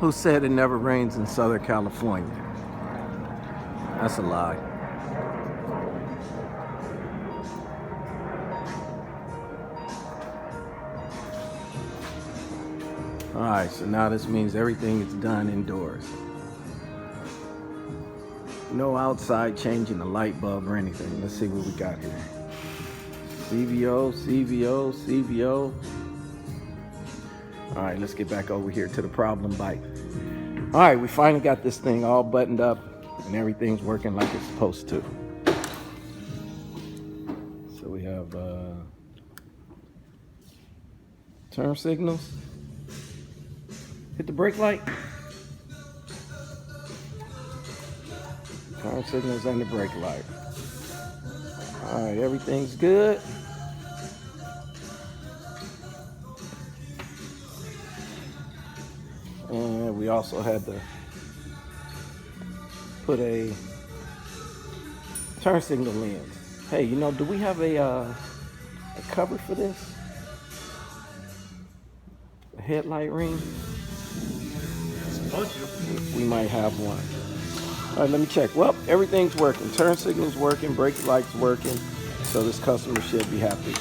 Who said it never rains in Southern California? That's a lie. Alright, so now this means everything is done indoors. No outside changing the light bulb or anything. Let's see what we got here. CVO. Alright, let's get back over here to the problem bike. Alright, we finally got this thing all buttoned up and everything's working like it's supposed to. So we have turn signals. Hit the brake light. Turn signals and the brake light. Alright, everything's good. And we also had to put a turn signal lens. Hey, you know, do we have a cover for this? A headlight ring? We might have one. All right, let me check. Well, everything's working. Turn signal's working, brake light's working. So this customer should be happy.